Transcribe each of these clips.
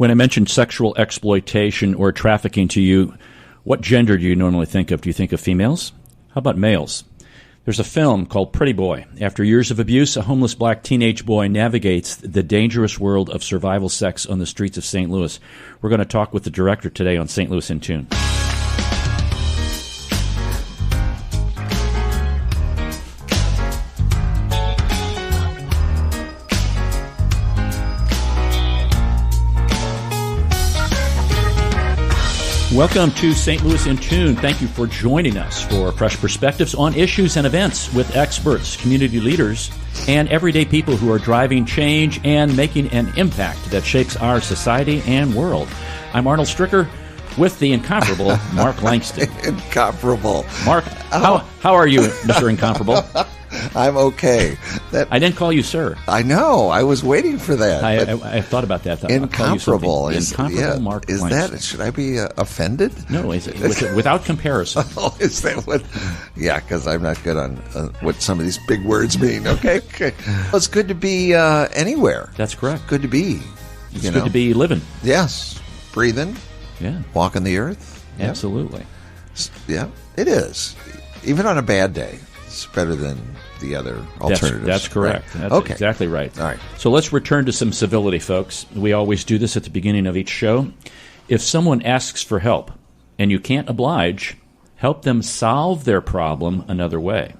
When I mention sexual exploitation or trafficking to you, what gender do you normally think of? Do you think of females? How about males? There's a film called Pretty Boy. After years of abuse, a homeless black teenage boy navigates the dangerous world of survival sex on the streets of St. Louis. We're going to talk with the director today on St. Louis in Tune. Welcome to St. Louis in Tune. Thank you for joining us for fresh perspectives on issues and events with experts, community leaders, and everyday people who are driving change and making an impact that shapes our society and world. I'm Arnold Stricker with the incomparable Mark Langston. Incomparable. Mark, how are you, Mr. Incomparable? I'm okay. I didn't call you sir. I know. I was waiting for that. I thought about that. Incomparable. Incomparable Mark Is Langston. that? Should I be offended? No, without comparison. Oh, is that what? Yeah, because I'm not good on what some of these big words mean. Okay. Well, it's good to be anywhere. That's correct. Good to be. It's good to be living. Yes. Breathing. Yeah. Walking the earth. Yeah. Absolutely. Yeah, it is. Even on a bad day, it's better than the other alternatives. That's correct. Right. That's okay. Exactly right. All right. So let's return to some civility, folks. We always do this at the beginning of each show. If someone asks for help and you can't oblige, help them solve their problem another way.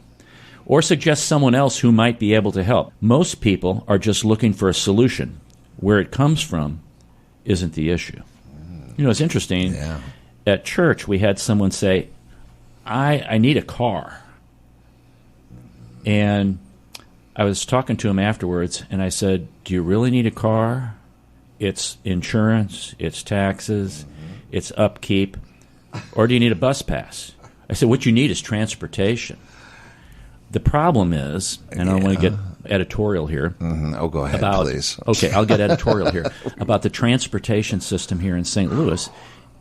Or suggest someone else who might be able to help. Most people are just looking for a solution. Where it comes from isn't the issue. You know, it's interesting. Yeah. At church, we had someone say, I need a car. And I was talking to him afterwards, and I said, do you really need a car? It's insurance, it's taxes, it's upkeep, or do you need a bus pass? I said, what you need is transportation. The problem is, and I don't want to get editorial here. Mm-hmm. Oh, go ahead, please. Okay, I'll get editorial here. About the transportation system here in St. Louis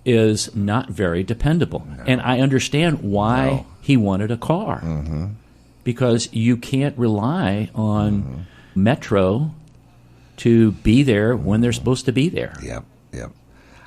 is not very dependable. No. And I understand why he wanted a car. Mm-hmm. Because you can't rely on Metro to be there when they're supposed to be there. Yep.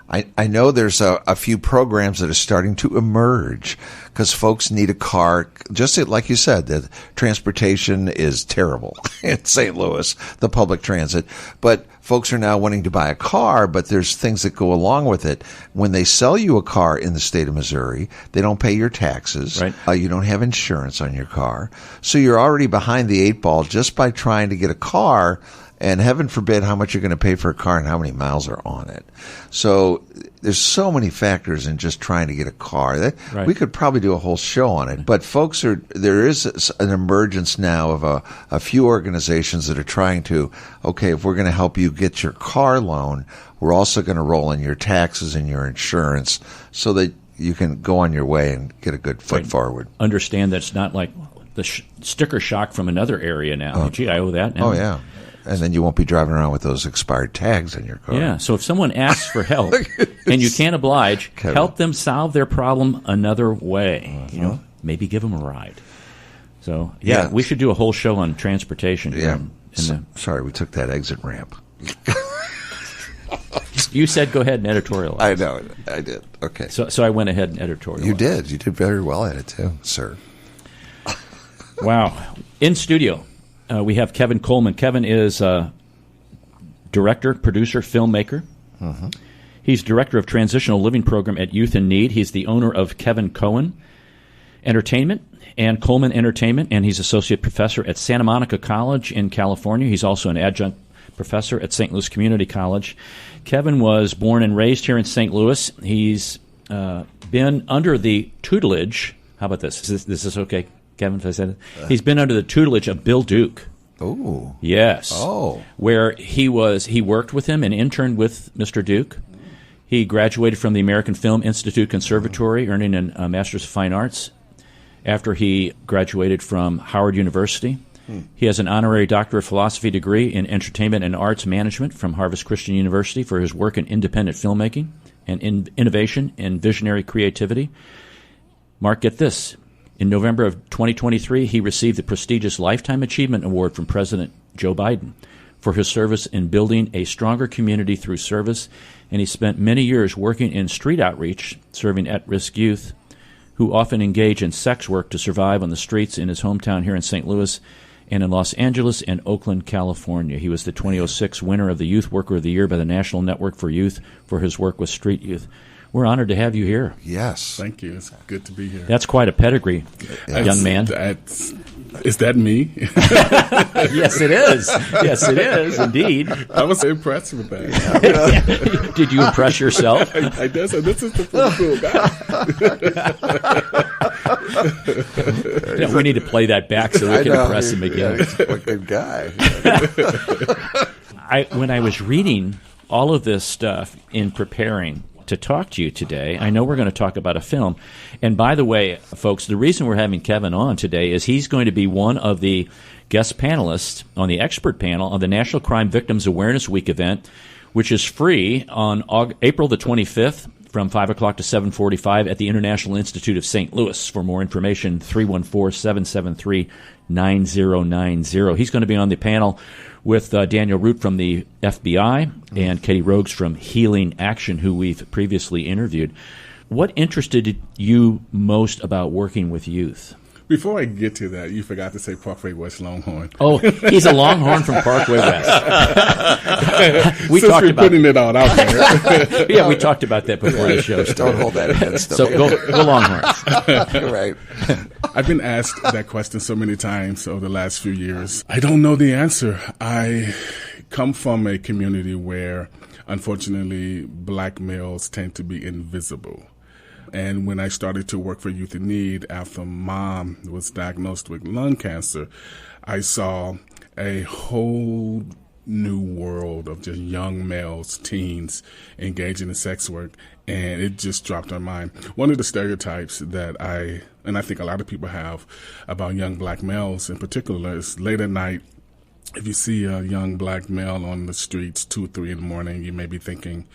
I know there's a few programs that are starting to emerge because folks need a car. Just like you said, the transportation is terrible in St. Louis, the public transit. But folks are now wanting to buy a car, but there's things that go along with it. When they sell you a car in the state of Missouri, they don't pay your taxes. Right. You don't have insurance on your car. So you're already behind the eight ball just by trying to get a car. And heaven forbid how much you're going to pay for a car and how many miles are on it. So there's so many factors in just trying to get a car. Right. We could probably do a whole show on it. But folks there is an emergence now of a few organizations that are trying to, okay, if we're going to help you get your car loan, we're also going to roll in your taxes and your insurance so that you can go on your way and get a good foot forward. Understand that it's not like the sticker shock from another area now. Gee, I owe that now. Oh, yeah. And then you won't be driving around with those expired tags in your car. Yeah, so if someone asks for help and you can't oblige, Kevin. Help them solve their problem another way. You know, maybe give them a ride. So, yeah, we should do a whole show on transportation. Yeah. Sorry, we took that exit ramp. You said go ahead and editorialize. I know, I did. Okay. So I went ahead and editorialized. You did. You did very well at it, too, sir. Wow. In studio. We have Kevin Coleman. Kevin is director, producer, filmmaker. Mm-hmm. He's director of Transitional Living Program at Youth in Need. He's the owner of Kevin Cohen Entertainment and Coleman Entertainment, and he's associate professor at Santa Monica College in California. He's also an adjunct professor at St. Louis Community College. Kevin was born and raised here in St. Louis. He's been under the tutelage. How about this? Is this okay? Kevin, if I said it? He's been under the tutelage of Bill Duke. Oh. Yes. Oh. Where he worked with him and interned with Mr. Duke. He graduated from the American Film Institute Conservatory, earning a Master's of Fine Arts after he graduated from Howard University. He has an honorary Doctor of Philosophy degree in Entertainment and Arts Management from Harvest Christian University for his work in independent filmmaking and in innovation and visionary creativity. Mark, get this. In November of 2023, he received the prestigious Lifetime Achievement Award from President Joe Biden for his service in building a stronger community through service, and he spent many years working in street outreach, serving at-risk youth who often engage in sex work to survive on the streets in his hometown here in St. Louis and in Los Angeles and Oakland, California. He was the 2006 winner of the Youth Worker of the Year by the National Network for Youth for his work with street youth. We're honored to have you here. Yes. Thank you. It's good to be here. That's quite a pedigree, young man. Is that me? Yes, it is. Yes, it is, indeed. I was impressed with that. Did you impress yourself? I did. So this is the pretty cool guy. Yeah, we need to play that back so we can impress him again. He's a good guy. When I was reading all of this stuff in preparing to talk to you today, I know we're going to talk about a film. And by the way, folks, the reason we're having Kevin on today is he's going to be one of the guest panelists on the expert panel on the National Crime Victims Awareness Week event, which is free on April the 25th from 5 o'clock to 7:45 at the International Institute of St. Louis. For more information, 314-773-9090. He's going to be on the panel with Daniel Root from the FBI and Katie Rogues from Healing Action, who we've previously interviewed. What interested you most about working with youth? Before I get to that, you forgot to say Parkway West Longhorn. Oh, he's a Longhorn from Parkway West. we Since talked about putting it all out there. Yeah, we talked about that before the show started. Don't hold that against them. So go Longhorns. Right. I've been asked that question so many times over the last few years. I don't know the answer. I come from a community where, unfortunately, black males tend to be invisible. And when I started to work for Youth in Need after Mom was diagnosed with lung cancer, I saw a whole new world of just young males, teens, engaging in sex work, and it just dropped our mind. One of the stereotypes that I think a lot of people have about young black males in particular is late at night, if you see a young black male on the streets 2 or 3 in the morning, you may be thinking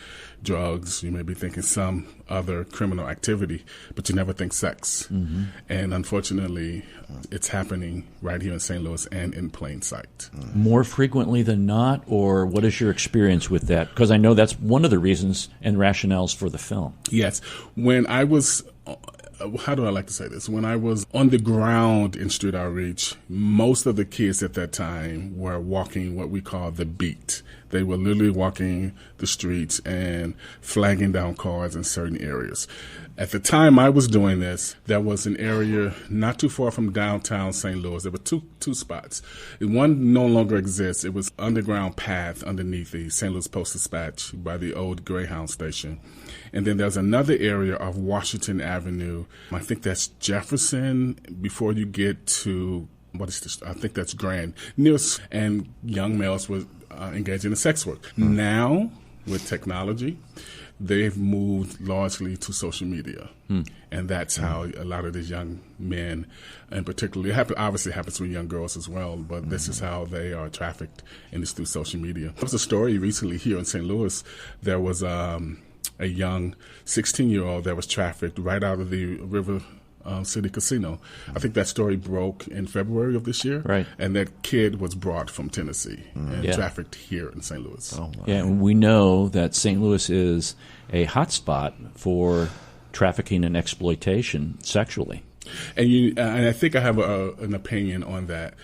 drugs, you may be thinking some other criminal activity, but you never think sex. Mm-hmm. And unfortunately, it's happening right here in St. Louis and in plain sight. More frequently than not, or what is your experience with that? Because I know that's one of the reasons and rationales for the film. Yes. When I was... How do I like to say this? When I was on the ground in street outreach, most of the kids at that time were walking what we call the beat. They were literally walking the streets and flagging down cars in certain areas. At the time I was doing this, there was an area not too far from downtown St. Louis. There were two spots. One no longer exists. It was underground path underneath the St. Louis Post-Dispatch by the old Greyhound station. And then there's another area of Washington Avenue. I think that's Jefferson before you get to, what is this? I think that's Grand. And young males were engaging in sex work. Mm. Now, with technology, they've moved largely to social media. Mm. And that's how a lot of these young men, and particularly, obviously happens with young girls as well, but this is how they are trafficked, and it's through social media. There was a story recently here in St. Louis. There was a young 16-year-old that was trafficked right out of the River City Casino. I think that story broke in February of this year. Right. And that kid was brought from Tennessee and trafficked here in St. Louis. Oh, wow. Yeah, and we know that St. Louis is a hotspot for trafficking and exploitation sexually. And I think I have an opinion on that.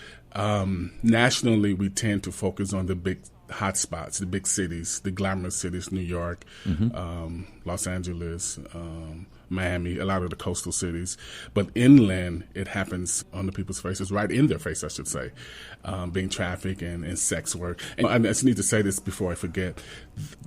Nationally, we tend to focus on the big hotspots, the big cities, the glamorous cities, New York, Los Angeles, Miami, a lot of the coastal cities. But inland, it happens on the people's faces, right in their face, I should say, being trafficked and sex work. And I just need to say this before I forget.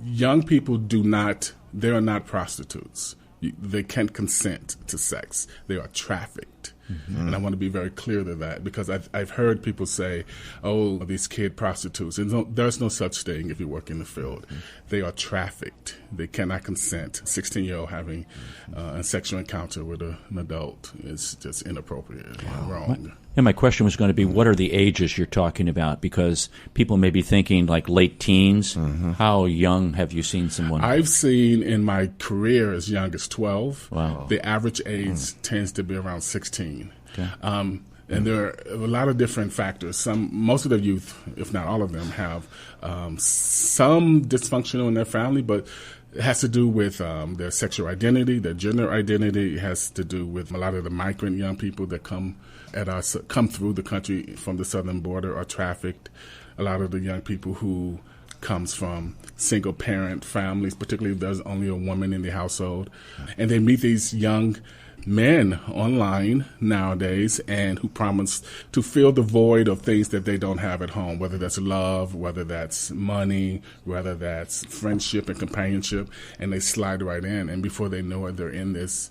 Young people they are not prostitutes. They can't consent to sex. They are trafficked. Mm-hmm. And I want to be very clear to that because I've heard people say, oh, these kid prostitutes. And there's no such thing if you work in the field. Mm-hmm. They are trafficked. They cannot consent. 16-year-old having a sexual encounter with an adult is just inappropriate and wrong. And my question was going to be, what are the ages you're talking about? Because people may be thinking like late teens. Mm-hmm. How young have you seen someone? I've seen in my career as young as 12. Wow. The average age tends to be around 16. Okay. And there are a lot of different factors. Most of the youth, if not all of them, have some dysfunction in their family, but it has to do with their sexual identity, their gender identity. It has to do with a lot of the migrant young people that come through the country from the southern border are trafficked. A lot of the young people who comes from single parent families, particularly if there's only a woman in the household. And they meet these young men online nowadays and who promise to fill the void of things that they don't have at home, whether that's love, whether that's money, whether that's friendship and companionship, and they slide right in, and before they know it, they're in this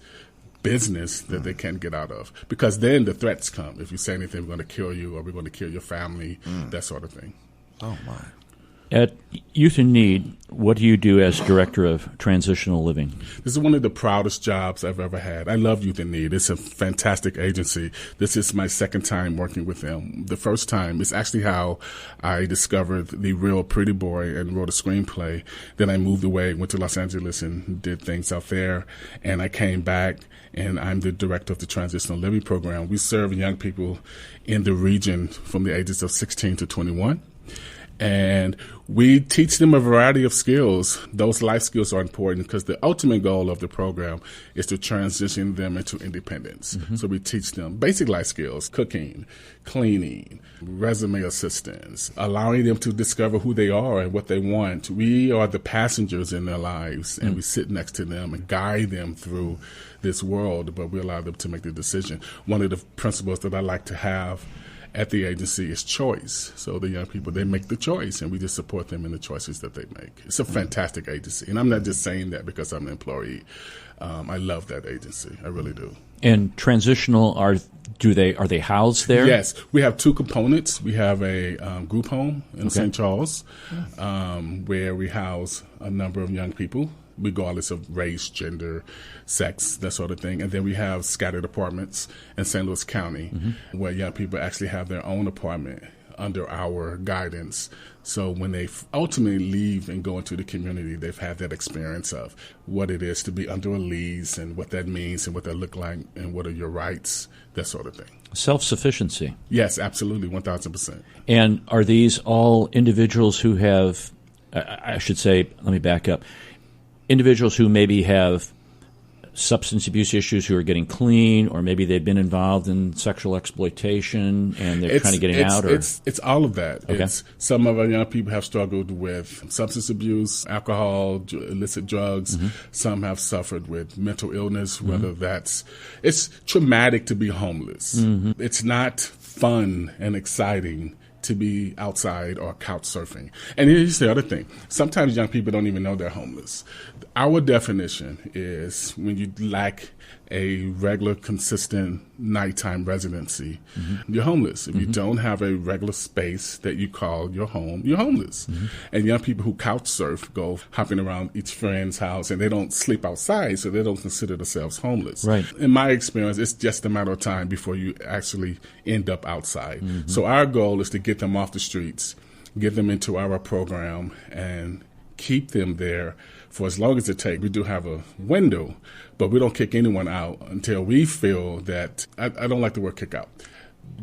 business that they can't get out of, because then the threats come. If you say anything, we're going to kill you, or we're going to kill your family, that sort of thing. Oh my. At Youth in Need, what do you do as Director of Transitional Living? This is one of the proudest jobs I've ever had. I love Youth in Need. It's a fantastic agency. This is my second time working with them. The first time is actually how I discovered The Real Pretty Boy and wrote a screenplay. Then I moved away, went to Los Angeles and did things out there. And I came back, and I'm the director of the Transitional Living Program. We serve young people in the region from the ages of 16 to 21. And we teach them a variety of skills. Those life skills are important because the ultimate goal of the program is to transition them into independence. So we teach them basic life skills: cooking, cleaning, resume assistance, allowing them to discover who they are and what they want. We are the passengers in their lives, and we sit next to them and guide them through this world, but we allow them to make the decision. One of the principles that I like to have at the agency is choice. So the young people, they make the choice, and we just support them in the choices that they make. It's a fantastic agency, and I'm not just saying that because I'm an employee. I love that agency. I really do. And transitional, are they housed there? Yes, we have two components. We have a group home in St. Charles, where we house a number of young people, regardless of race, gender, sex, that sort of thing. And then we have scattered apartments in St. Louis County, where young people actually have their own apartment under our guidance. So when they ultimately leave and go into the community, they've had that experience of what it is to be under a lease and what that means and what that look like and what are your rights, that sort of thing. Self-sufficiency. Yes, absolutely, 1,000%. And are these all individuals who have, I should say, let me back up, individuals who maybe have substance abuse issues who are getting clean, or maybe they've been involved in sexual exploitation and they're kind of getting out? Or? It's all of that. Okay. Some of our young people have struggled with substance abuse, alcohol, illicit drugs. Some have suffered with mental illness, whether it's traumatic to be homeless. It's not fun and exciting to be outside or couch surfing. And here's the other thing. Sometimes young people don't even know they're homeless. Our definition is when you lack a regular, consistent nighttime residency, you're homeless. If you don't have a regular space that you call your home, you're homeless. And young people who couch surf go hopping around each friend's house, and they don't sleep outside, so they don't consider themselves homeless. Right. In my experience, it's just a matter of time before you actually end up outside. So our goal is to get them off the streets, get them into our program, and keep them there for as long as it takes. We do have a window, but we don't kick anyone out until we feel that, I don't like the word kick out.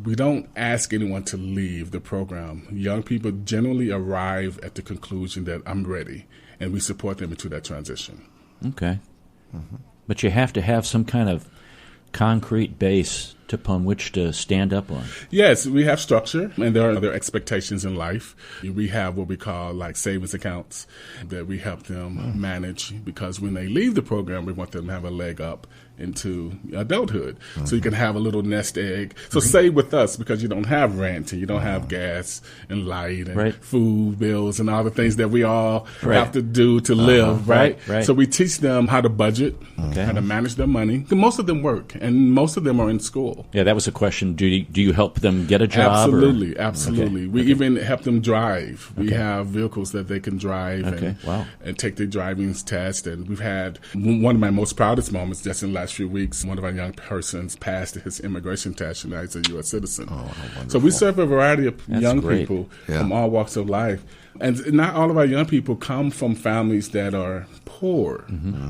We don't ask anyone to leave the program. Young people generally arrive at the conclusion that I'm ready, and we support them into that transition. Okay. But you have to have some kind of concrete base upon which to stand up on. Yes, we have structure, and there are other expectations in life. We have what we call like savings accounts that we help them manage, because when they leave the program, we want them to have a leg up into adulthood. So you can have a little nest egg. So save with us, because you don't have rent and you don't have gas and light and food bills and all the things that we all have to do to live, right? So we teach them how to budget, how to manage their money. Most of them work, and most of them are in school. Yeah, that was a question. Do you help them get a job? Absolutely, absolutely. We even help them drive. We have vehicles that they can drive and take their driving test. And we've had one of my most proudest moments just in the last few weeks. One of our young persons passed his immigration test, and now he's a U.S. citizen. So we serve a variety of young people from all walks of life. And not all of our young people come from families that are poor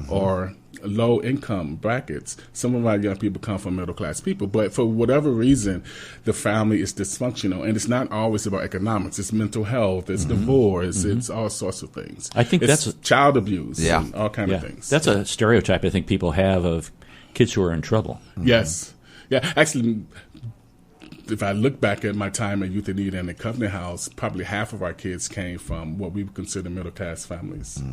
or low income brackets. Some of our young people come from middle class people, but for whatever reason, the family is dysfunctional, and it's not always about economics. It's mental health, it's divorce, it's all sorts of things. I think it's that's child abuse, Yeah. and all kind of things. That's a stereotype I think people have of kids who are in trouble. Yes, yeah. Actually, if I look back at my time at Youth in Need and the Covenant House, probably half of our kids came from what we would consider middle class families.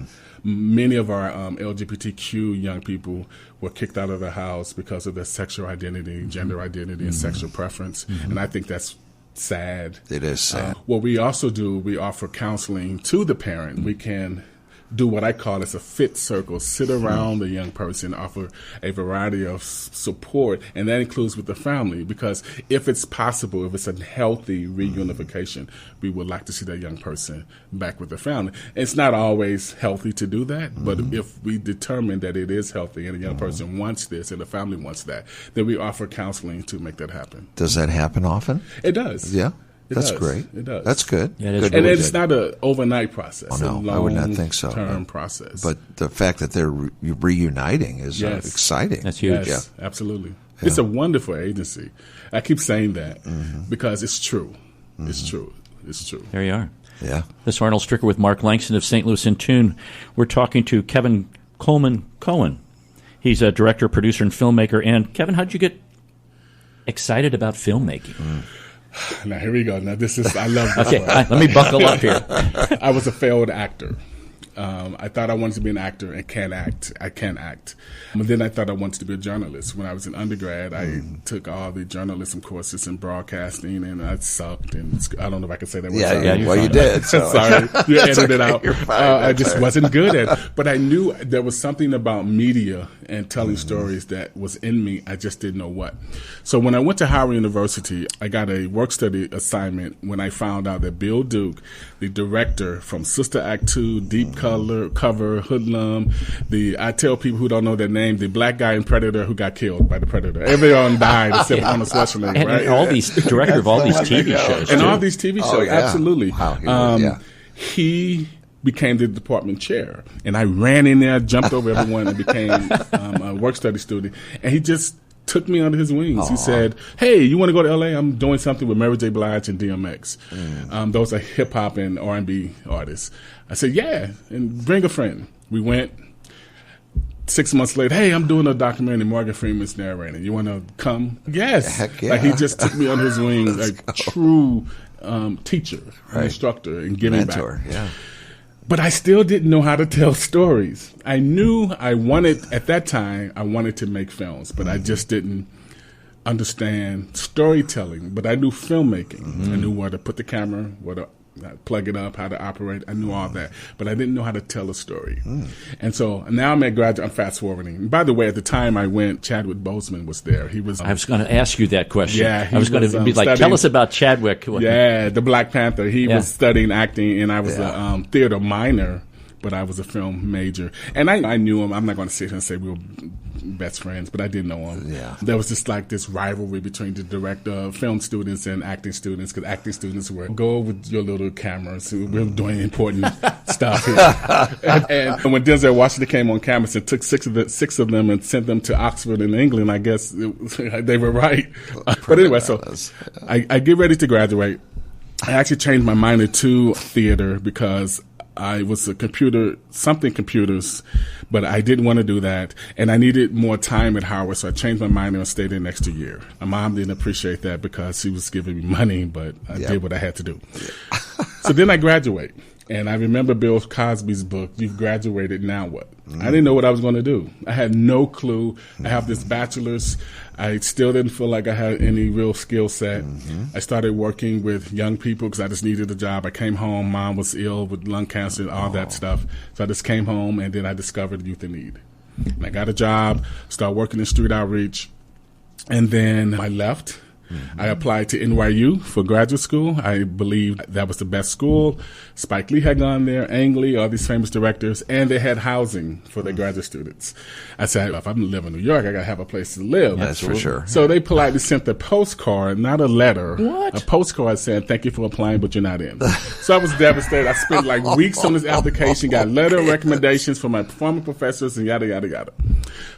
Many of our LGBTQ young people were kicked out of the house because of their sexual identity, gender identity, and sexual preference. And I think that's sad. It is sad. What we also do, we offer counseling to the parent. We can do what I call as a fit circle, sit around the young person, offer a variety of support, and that includes with the family, because if it's possible, if it's a healthy reunification, we would like to see that young person back with the family. It's not always healthy to do that, but if we determine that it is healthy and the young person wants this and the family wants that, then we offer counseling to make that happen. Does that happen often? It does. Yeah. It That's does. great. It does. That's good. Yeah, it is Good. really And it's good. not an overnight process. Oh, no, a I would not think so. long-term process. But the fact that they're reuniting is Yes. exciting. That's huge. Yes, absolutely. It's a wonderful agency. I keep saying that because it's true. It's true. It's true. There you are. Yeah. This is Arnold Stricker with Mark Langston of St. Louis in Tune. We're talking to Kevin Coleman-Cohen. He's a director, producer, and filmmaker. And Kevin, how'd you get excited about filmmaking? Now, here we go. Now, this is, I love this Okay, one. let me buckle up here. I was a failed actor. I thought I wanted to be an actor and can't act. I can't act. But then I thought I wanted to be a journalist. When I was in undergrad, I took all the journalism courses in broadcasting, and I sucked. And I don't know if I can say that word. Yeah, Sorry. yeah. Well, you did. So. Sorry, you edited it okay. out. You're fine. I That's just all right. wasn't good at it. But I knew there was something about media and telling stories that was in me. I just didn't know what. So when I went to Howard University, I got a work study assignment when I found out that Bill Duke, the director from Sister Act 2, Deep Cover, Hoodlum, I tell people who don't know their name, the black guy in Predator who got killed by the Predator. Everyone died except Arnold Schwarzenegger, And, right? and all these director of all these TV shows. And too. all these TV shows, Oh, yeah. absolutely. Wow, He became the department chair, and I ran in there, jumped over everyone, and became a work study student. And he just took me under his wings. He said, "Hey, you want to go to LA? I'm doing something with Mary J. Blige and DMX. Those are hip hop and R&B artists." I said, "Yeah, and bring a friend." We went. 6 months later, "Hey, I'm doing a documentary and Morgan Freeman's narrating. You want to come?" Yes. Heck yeah. Like, he just took me under his wings, like true teacher, instructor, and giving Mentor, back. yeah. But I still didn't know how to tell stories. I knew I wanted, at that time, I wanted to make films, but I just didn't understand storytelling. But I knew filmmaking. I knew where to put the camera, where to plug it up, how to operate. I knew all that. But I didn't know how to tell a story. And so now I'm at graduate, I'm fast forwarding. And by the way, at the time I went, Chadwick Boseman was there. He was, I was going to ask you that question. Yeah, he I was going was, to be like, studying- tell us about Chadwick. yeah, the Black Panther. He Yeah. was studying acting, and I was a theater minor, but I was a film major. And I knew him. I'm not going to sit here and say we were best friends, but I did know him. Yeah. There was just like this rivalry between the film students and acting students, because acting students were, "Go with your little cameras. We're doing important stuff here." And when Denzel Washington came on campus and took six of them and sent them to Oxford in England, I guess they were right. But anyway, so I get ready to graduate. I actually changed my minor to theater because I was a computers, but I didn't want to do that. And I needed more time at Howard, so I changed my minor and stayed there an extra year. My mom didn't appreciate that because she was giving me money, but I did what I had to do. So then I graduate. And I remember Bill Cosby's book, "You've Graduated, Now What?" I didn't know what I was going to do. I had no clue. I have this bachelor's. I still didn't feel like I had any real skill set. I started working with young people because I just needed a job. I came home. Mom was ill with lung cancer and all that stuff. So I just came home, and then I discovered Youth in Need. And I got a job, started working in street outreach. And then I left. I applied to NYU for graduate school. I believed that was the best school. Spike Lee had gone there, Ang Lee, all these famous directors, and they had housing for their graduate students. I said, if I'm living in New York, I got to have a place to live. That's for sure. So they politely sent a postcard, not a letter. What? A postcard saying, thank you for applying, but you're not in. So I was devastated. I spent like weeks on this application, got letter of recommendations from my former professors and yada, yada, yada.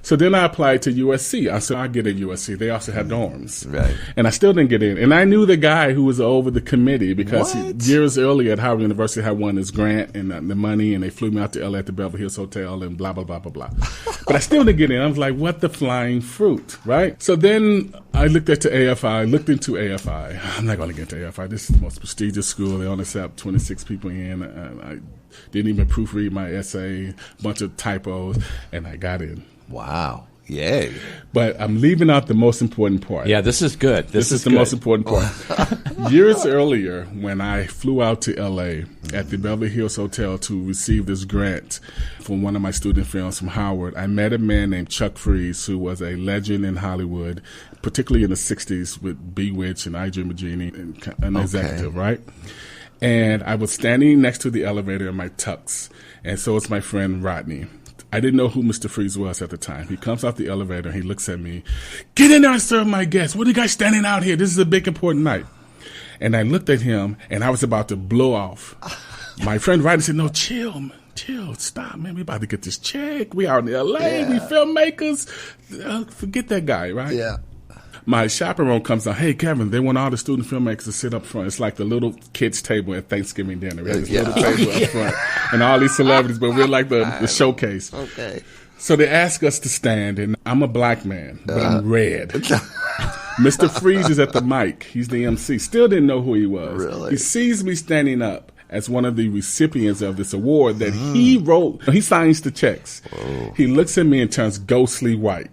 So then I applied to USC. I said, I'll get in USC. They also had dorms. Right. And I still didn't get in. And I knew the guy who was over the committee because years earlier at Howard University had won his grant and the money, and they flew me out to LA at the Beverly Hills Hotel and blah, blah, blah, blah, blah. But I still didn't get in. I was like, what the flying fruit, right? So then I looked into AFI. I'm not going to get into AFI. This is the most prestigious school. They only accept 26 people in. I didn't even proofread my essay, bunch of typos, and I got in. Wow. Yay. But I'm leaving out the most important part. Yeah, this is good. This is the good. most important part. Years earlier, when I flew out to L.A. at the Beverly Hills Hotel to receive this grant from one of my student films from Howard, I met a man named Chuck Fries, who was a legend in Hollywood, particularly in the 60s with Bewitched and I Dream of Jeannie, and an executive, right? And I was standing next to the elevator in my tux, and so was my friend Rodney. I didn't know who Mr. Freeze was at the time. He comes out the elevator and he looks at me. Get in there and serve my guests. What are you guys standing out here? This is a big, important night. And I looked at him and I was about to blow off. My friend Rodney said, no, chill, man. Chill, stop, man. We about to get this check. We out in L.A. We filmmakers. Forget that guy, right? Yeah. My chaperone comes out, hey, Kevin, they want all the student filmmakers to sit up front. It's like the little kids' table at Thanksgiving dinner. We have this little table up front and all these celebrities, but we're like the showcase. Okay. So they ask us to stand, and I'm a black man, but I'm red. Mr. Freeze is at the mic. He's the MC. Still didn't know who he was. Really? He sees me standing up as one of the recipients of this award that he wrote. He signs the checks. Whoa. He looks at me and turns ghostly white.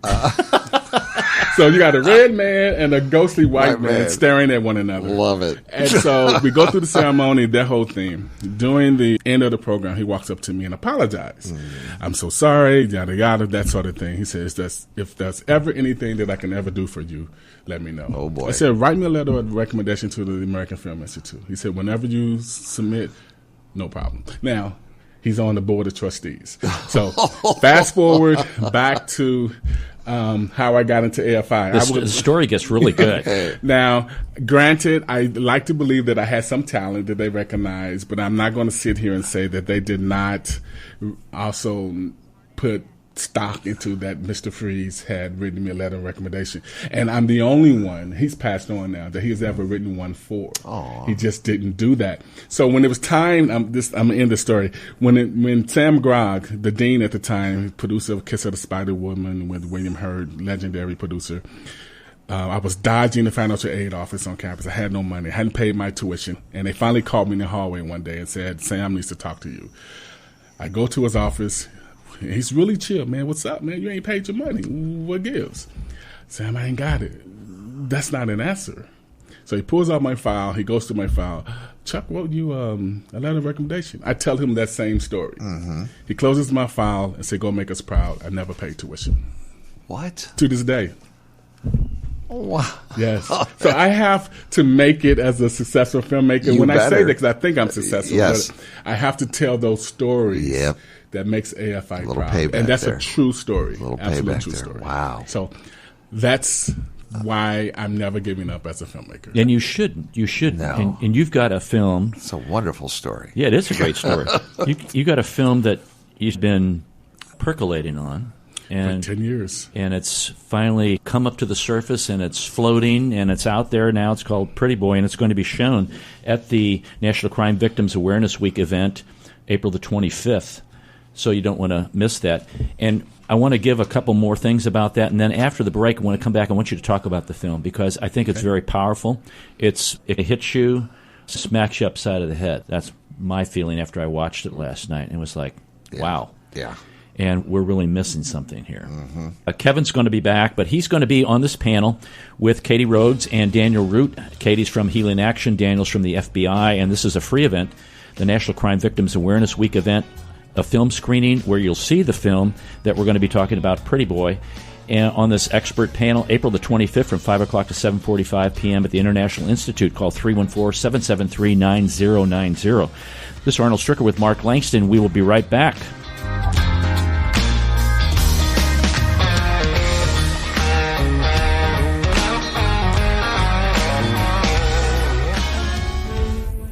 So you got a red man and a ghostly white man staring at one another. Love it. And so we go through the ceremony, that whole thing. During the end of the program, he walks up to me and apologizes. I'm so sorry, yada, yada, that sort of thing. He says, if there's ever anything that I can ever do for you, let me know. Oh, boy. I said, write me a letter of recommendation to the American Film Institute. He said, whenever you submit, no problem. Now, he's on the board of trustees. So fast forward back to how I got into AFI. The story gets really good. Now, granted, I like to believe that I had some talent that they recognized, but I'm not going to sit here and say that they did not also put stock into that Mr. Freeze had written me a letter of recommendation. And I'm the only one, he's passed on now, that he's ever written one for. Aww. He just didn't do that. So when it was time, I'm going to end the story. When Sam Grogg, the dean at the time, producer of Kiss of the Spider Woman with William Hurd, legendary producer, I was dodging the financial aid office on campus. I had no money. I hadn't paid my tuition. And they finally called me in the hallway one day and said, Sam needs to talk to you. I go to his office. He's really chill, man. What's up, man? You ain't paid your money. What gives? Sam, I ain't got it. That's not an answer. So he pulls out my file. He goes to my file. Chuck wrote you a letter of recommendation. I tell him that same story. He closes my file and says, go make us proud. I never paid tuition. What? To this day. Wow. Yes. So I have to make it as a successful filmmaker. When I say that, because I think I'm successful, yes. but I have to tell those stories. Yep. That makes AFI Little proud. payback And that's there. a true story. Little Absolute payback true there. story. Wow. So that's why I'm never giving up as a filmmaker. And you shouldn't. You shouldn't. No. And you've got a film. It's a wonderful story. Yeah, it is a great story. you got a film that you've been percolating on. And, for 10 years. And it's finally come up to the surface, and it's floating, and it's out there now. It's called Pretty Boy, and it's going to be shown at the National Crime Victims Awareness Week event, April the 25th. So you don't want to miss that. And I want to give a couple more things about that, and then after the break, I want to come back. I want you to talk about the film because I think it's very powerful. It hits you, smacks you upside of the head. That's my feeling after I watched it last night. It was like, wow. Yeah. And we're really missing something here. Kevin's going to be back, but he's going to be on this panel with Katie Rhodes and Daniel Root. Katie's from Healing Action, Daniel's from the FBI, and this is a free event, the National Crime Victims Awareness Week event, a film screening where you'll see the film that we're going to be talking about, Pretty Boy. and on this expert panel, April the 25th from 5 o'clock to 7:45 p.m. at the International Institute. Call 314-773-9090. This is Arnold Stricker with Mark Langston. We will be right back.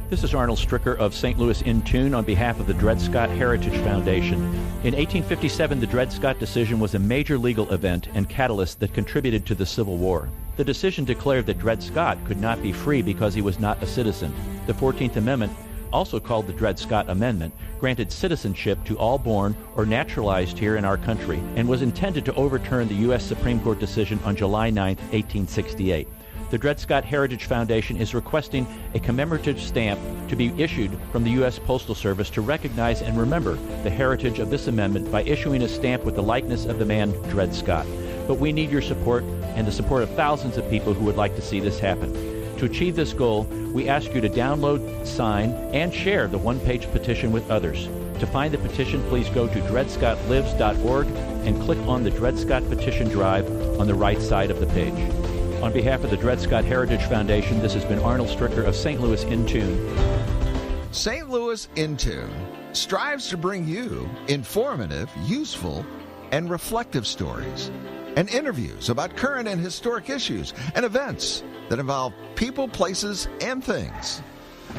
This is Arnold Stricker of St. Louis In Tune on behalf of the Dred Scott Heritage Foundation. In 1857, the Dred Scott decision was a major legal event and catalyst that contributed to the Civil War. The decision declared that Dred Scott could not be free because he was not a citizen. The 14th Amendment, also called the Dred Scott Amendment, granted citizenship to all born or naturalized here in our country and was intended to overturn the U.S. Supreme Court decision on July 9, 1868. The Dred Scott Heritage Foundation is requesting a commemorative stamp to be issued from the U.S. Postal Service to recognize and remember the heritage of this amendment by issuing a stamp with the likeness of the man Dred Scott. But we need your support and the support of thousands of people who would like to see this happen. To achieve this goal, we ask you to download, sign, and share the one-page petition with others. To find the petition, please go to dredscottlives.org and click on the Dred Scott Petition Drive on the right side of the page. On behalf of the Dred Scott Heritage Foundation, this has been Arnold Stricker of St. Louis In Tune. St. Louis In Tune strives to bring you informative, useful, and reflective stories and interviews about current and historic issues and events that involve people, places, and things.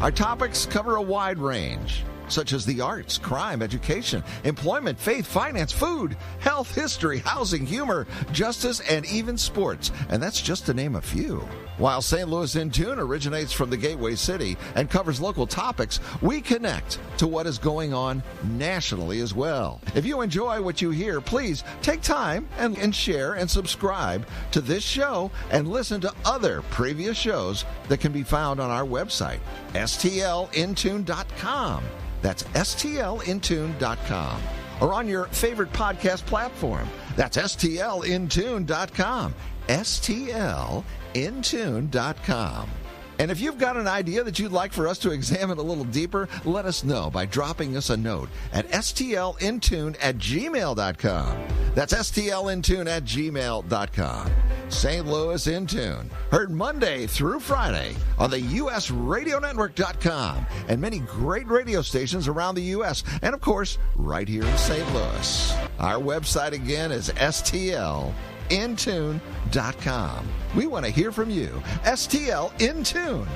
Our topics cover a wide range, such as the arts, crime, education, employment, faith, finance, food, health, history, housing, humor, justice, and even sports. And that's just to name a few. While St. Louis In Tune originates from the Gateway City and covers local topics, we connect to what is going on nationally as well. If you enjoy what you hear, please take time and share and subscribe to this show and listen to other previous shows that can be found on our website, stlintune.com. That's stlintune.com. Or on your favorite podcast platform. That's stlintune.com. stlintune.com. And if you've got an idea that you'd like for us to examine a little deeper, let us know by dropping us a note at stlintune@gmail.com. That's stlintune@gmail.com. St. Louis In Tune, heard Monday through Friday on the USRadioNetwork.com and many great radio stations around the U.S. and, of course, right here in St. Louis. Our website again is stlintune.com. We want to hear from you. stlintune.com.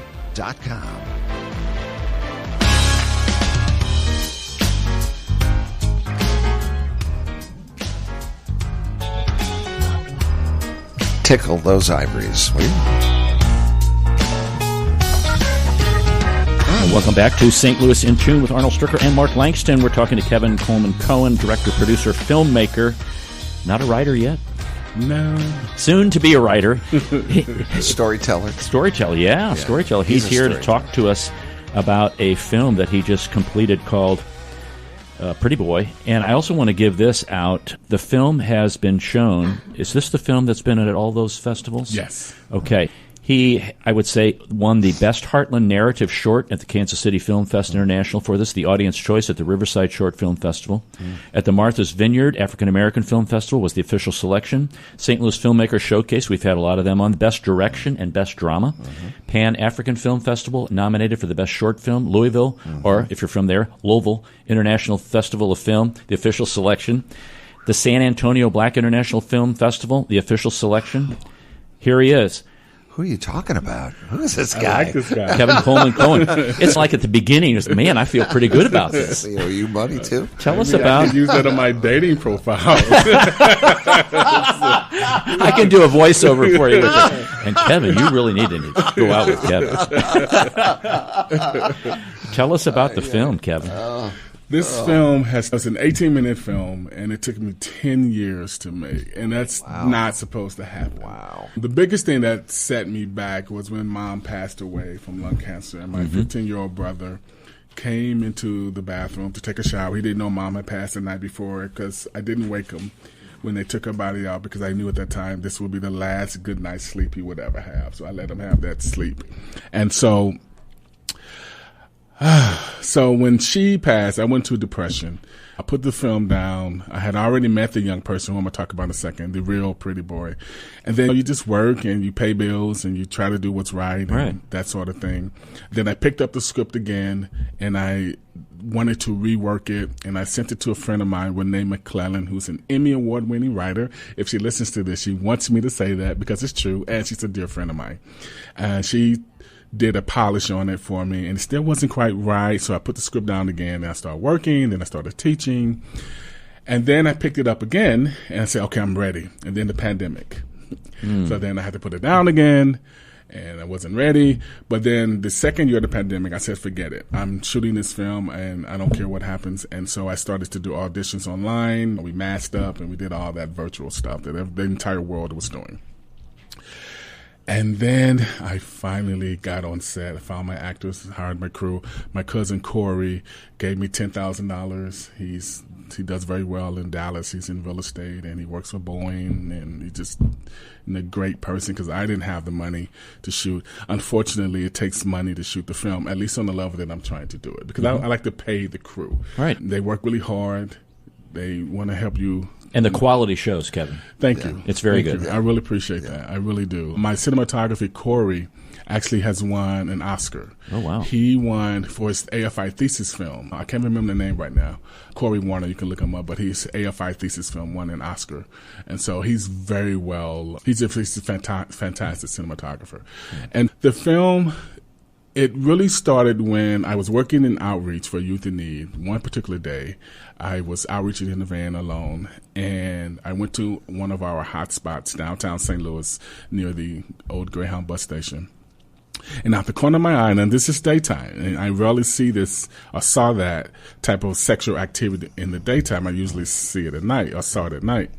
Tickle those ivories, will you? Welcome back to St. Louis In Tune with Arnold Stricker and Mark Langston. We're talking to Kevin Coleman-Cohen, director, producer, filmmaker. Not a writer yet. No. Soon to be a writer. Storyteller. Storyteller. He's here to talk to us about a film that he just completed called Pretty Boy. And I also want to give this out. The film has been shown. Is this the film that's been at all those festivals? Yes. Okay. He, I would say, won the Best Heartland Narrative Short at the Kansas City Film Fest International for this, the Audience Choice at the Riverside Short Film Festival. At the Martha's Vineyard African American Film Festival was the official selection. St. Louis Filmmaker Showcase, we've had a lot of them on. Best Direction and Best Drama. Pan-African Film Festival, nominated for the Best Short Film. Louisville, or if you're from there, Louisville International Festival of Film, the official selection. The San Antonio Black International Film Festival, the official selection. Here he is. Who are you talking about? Who is this guy? I like this guy. Kevin Coleman-Cohen. It's like at the beginning, it was, man, I feel pretty good about this. You owe you money, too? Tell us I about... can use that on my dating profile. I can do a voiceover for you. And Kevin, you really need to go out with Kevin. Tell us about the film, Kevin. This film was an 18-minute film, and it took me 10 years to make, and that's not supposed to happen. Wow. The biggest thing that set me back was when Mom passed away from lung cancer, and my 15-year-old brother came into the bathroom to take a shower. He didn't know Mom had passed the night before because I didn't wake him when they took her body out because I knew at that time this would be the last good night's sleep he would ever have, so I let him have that sleep. And so... So when she passed, I went to depression. I put the film down. I had already met the young person who I'm going to talk about in a second, the real pretty boy. And then you just work and you pay bills and you try to do what's right and that sort of thing. Then I picked up the script again and I wanted to rework it. And I sent it to a friend of mine, Renee McClellan, who's an Emmy Award-winning writer. If she listens to this, she wants me to say that because it's true. And she's a dear friend of mine. She did a polish on it for me, and it still wasn't quite right. So I put the script down again, and I started working. Then I started teaching, and then I picked it up again, and I said, "Okay, I'm ready." And then the pandemic, so then I had to put it down again, and I wasn't ready. But then the second year of the pandemic, I said, "Forget it. I'm shooting this film, and I don't care what happens." And so I started to do auditions online. We masked up, and we did all that virtual stuff that the entire world was doing. And then I finally got on set. I found my actors, hired my crew. My cousin Corey gave me $10,000. He does very well in Dallas. He's in real estate and he works for Boeing, and he's just a great person because I didn't have the money to shoot. Unfortunately, it takes money to shoot the film, at least on the level that I'm trying to do it, because I like to pay the crew. Right. They work really hard. They want to help you. And the quality shows, Kevin. Thank you. It's very Thank good. you. I really appreciate that. I really do. My cinematography, Corey, actually has won an Oscar. Oh, wow. He won for his AFI thesis film. I can't remember the name right now. Corey Warner, you can look him up, but his AFI thesis film won an Oscar. And so he's very well, he's a fantastic cinematographer. And the film, it really started when I was working in outreach for Youth in Need. One particular day, I was outreaching in the van alone, and I went to one of our hot spots downtown St. Louis near the old Greyhound bus station. And out the corner of my eye, and this is daytime, and I rarely see this or saw that type of sexual activity in the daytime. I usually see it at night or saw it at night.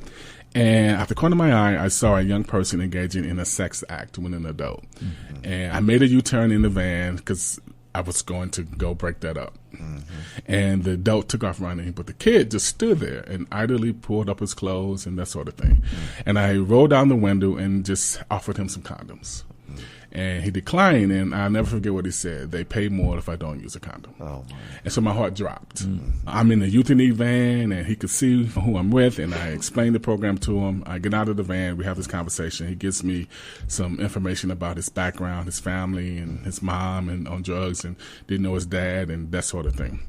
And out the corner of my eye, I saw a young person engaging in a sex act with an adult. Mm-hmm. And I made a U-turn in the van because I was going to go break that up. Mm-hmm. And the adult took off running, but the kid just stood there and idly pulled up his clothes and that sort of thing. Mm-hmm. And I rolled down the window and just offered him some condoms. Mm-hmm. And he declined, and I'll never forget what he said. They pay more if I don't use a condom. Oh, and so my heart dropped. Mm-hmm. I'm in the Youth in Need van, and he could see who I'm with, and I explained the program to him. I get out of the van. We have this conversation. He gives me some information about his background, his family, and his mom and on drugs, and didn't know his dad, and that sort of thing.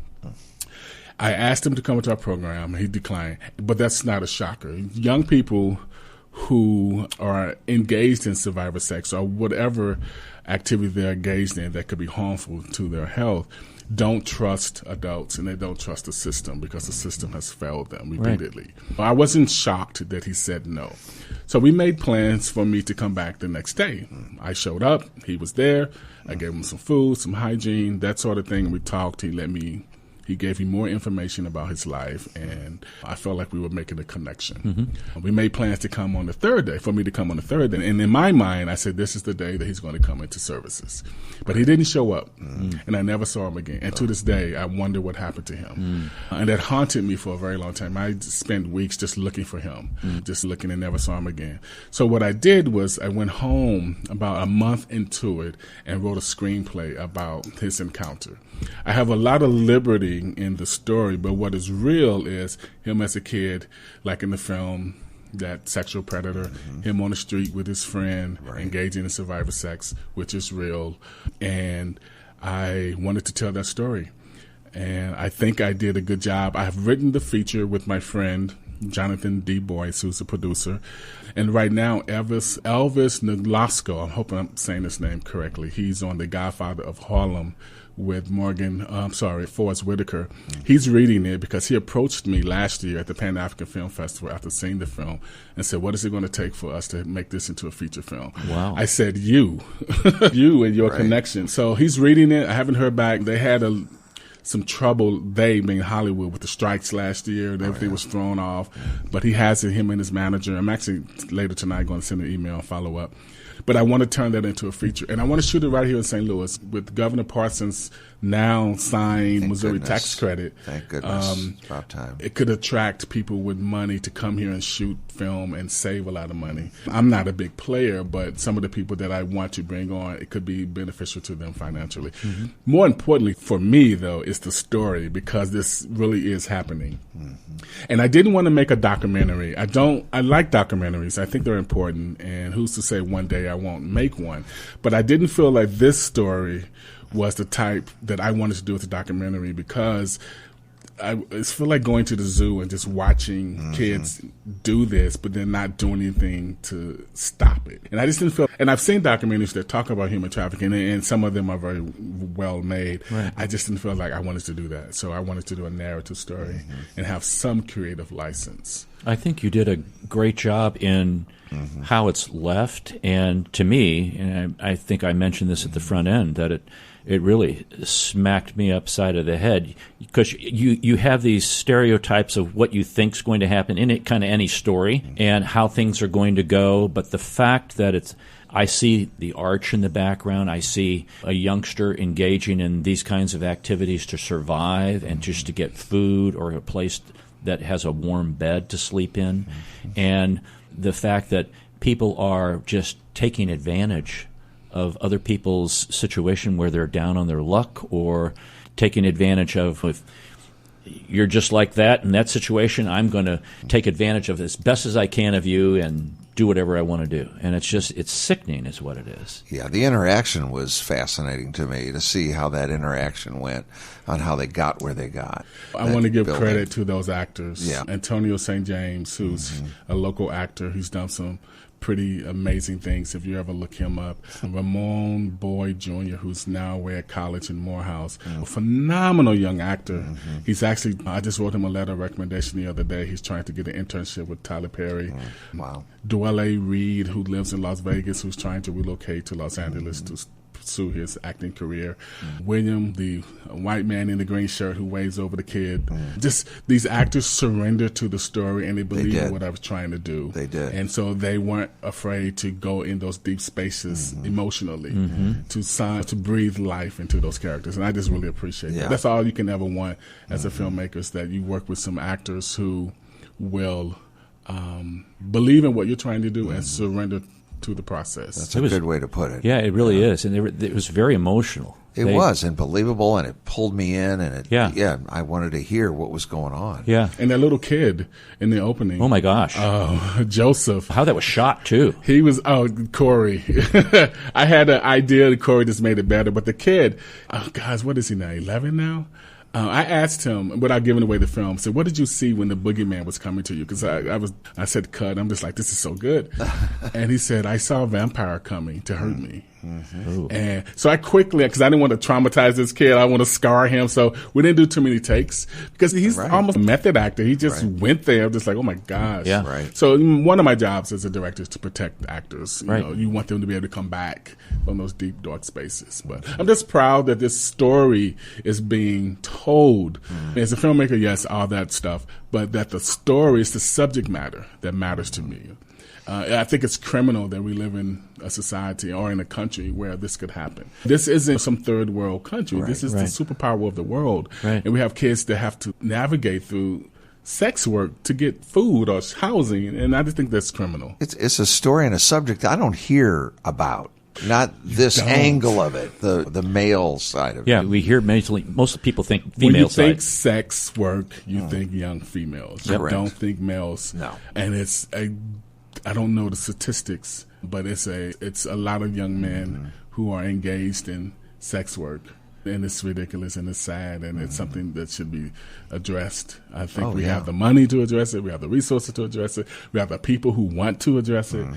I asked him to come into our program. He declined, but that's not a shocker. Young people who are engaged in survivor sex or whatever activity they're engaged in that could be harmful to their health don't trust adults, and they don't trust the system because the system has failed them repeatedly. Right. I wasn't shocked that he said no. So we made plans for me to come back the next day. I showed up. He was there. I gave him some food, some hygiene, that sort of thing. We talked. He gave me more information about his life, and I felt like we were making a connection. Mm-hmm. We made plans to come on the third day, for me to come on the third day. And in my mind, I said, this is the day that he's going to come into services. But he didn't show up, and I never saw him again. And to this day, I wonder what happened to him. And that haunted me for a very long time. I spent weeks just looking for him, just looking, and never saw him again. So what I did was I went home about a month into it and wrote a screenplay about his encounter. I have a lot of liberty in the story, but what is real is him as a kid, like in the film, that sexual predator, him on the street with his friend, engaging in survivor sex, which is real. And I wanted to tell that story. And I think I did a good job. I have written the feature with my friend, Jonathan D. Boyce, who's a producer. And right now, Elvis Nolasco, I hope I'm saying his name correctly, he's on The Godfather of Harlem with Forrest Whitaker. He's reading it because he approached me last year at the Pan-African Film Festival after seeing the film and said, what is it going to take for us to make this into a feature film? Wow. I said, you and your connection. So he's reading it. I haven't heard back. They had some trouble, they being Hollywood, with the strikes last year, and everything was thrown off. But he has it, him and his manager. I'm actually later tonight going to send an email and follow up. But I want to turn that into a feature. And I want to shoot it right here in St. Louis with Governor Parsons' now signed Missouri tax credit. Thank goodness. About time. It could attract people with money to come here and shoot film and save a lot of money. I'm not a big player, but some of the people that I want to bring on, it could be beneficial to them financially. Mm-hmm. More importantly for me, though, is the story, because this really is happening. Mm-hmm. And I didn't want to make a documentary. I like documentaries. I think they're important, and who's to say one day I won't make one. But I didn't feel like this story was the type that I wanted to do with a documentary, because I feel like going to the zoo and just watching kids do this, but then not doing anything to stop it. And I just didn't feel, and I've seen documentaries that talk about human trafficking, and some of them are very well made. Right. I just didn't feel like I wanted to do that. So I wanted to do a narrative story and have some creative license. I think you did a great job in how it's left. And to me, and I think I mentioned this at the front end, that it really smacked me upside of the head, because you have these stereotypes of what you think's going to happen in it, kind of any story, and how things are going to go. But the fact that I see the arch in the background, I see a youngster engaging in these kinds of activities to survive and just to get food or a place that has a warm bed to sleep in, and the fact that people are just taking advantage of other people's situation where they're down on their luck, or taking advantage of, if you're just like that in that situation, I'm going to take advantage of as best as I can of you and do whatever I want to do. And it's sickening is what it is. Yeah, the interaction was fascinating to me, to see how that interaction went, on how they got where they got. I want to give credit to those actors. Yeah. Antonio St. James, who's a local actor, he's done some pretty amazing things if you ever look him up. Ramon Boyd Jr., who's now away at college in Morehouse, a phenomenal young actor. He's actually, I just wrote him a letter of recommendation the other day. He's trying to get an internship with Tyler Perry. Wow. Dwelle Reed, who lives in Las Vegas, who's trying to relocate to Los Angeles to pursue his acting career. William, the white man in the green shirt who waves over the kid. Just these actors surrendered to the story, and they believed in what I was trying to do. They did. And so they weren't afraid to go in those deep spaces emotionally, to breathe life into those characters. And I just really appreciate that. That's all you can ever want as a filmmaker, is that you work with some actors who will believe in what you're trying to do and surrender to the process. That's a good way to put it. Yeah, it really is. And it was very emotional. It was, and believable, and it pulled me in, and I wanted to hear what was going on. Yeah. And that little kid in the opening. Oh, my gosh. Joseph. How that was shot, too. He was, Corey. I had an idea that Corey just made it better, but the kid, guys, what is he now, 11 now? I asked him, without giving away the film, said, what did you see when the boogeyman was coming to you? Because I said, cut. I'm just like, this is so good. And he said, I saw a vampire coming to hurt me. And so I quickly, because I didn't want to traumatize this kid, I want to scar him, so we didn't do too many takes, because he's almost a method actor. He just went there, just like, oh my gosh. Yeah. Right. So one of my jobs as a director is to protect actors. You know, you want them to be able to come back from those deep, dark spaces. But I'm just proud that this story is being told. As a filmmaker, yes, all that stuff, but that the story is the subject matter that matters to me. I think it's criminal that we live in a society or in a country where this could happen. This isn't some third world country. This is the superpower of the world. And we have kids that have to navigate through sex work to get food or housing, and I just think that's criminal. It's a story and a subject I don't hear about. Not this angle of it, the male side of it. Yeah, we hear most people think female when you side. think sex work, you think young females. You don't think males. No. And I don't know the statistics, but it's a lot of young men who are engaged in sex work, and it's ridiculous and it's sad, and it's something that should be addressed. I think we have the money to address it, we have the resources to address it, we have the people who want to address it,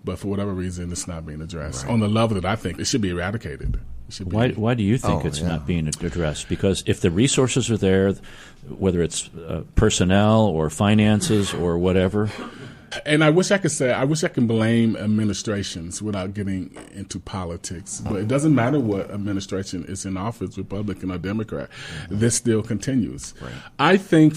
but for whatever reason, it's not being addressed on the level that I think it should be eradicated. Why do you think it's not being addressed? Because if the resources are there, whether it's personnel or finances or whatever. And I wish I can blame administrations without getting into politics. But it doesn't matter what administration is in office, Republican or Democrat. This still continues. I think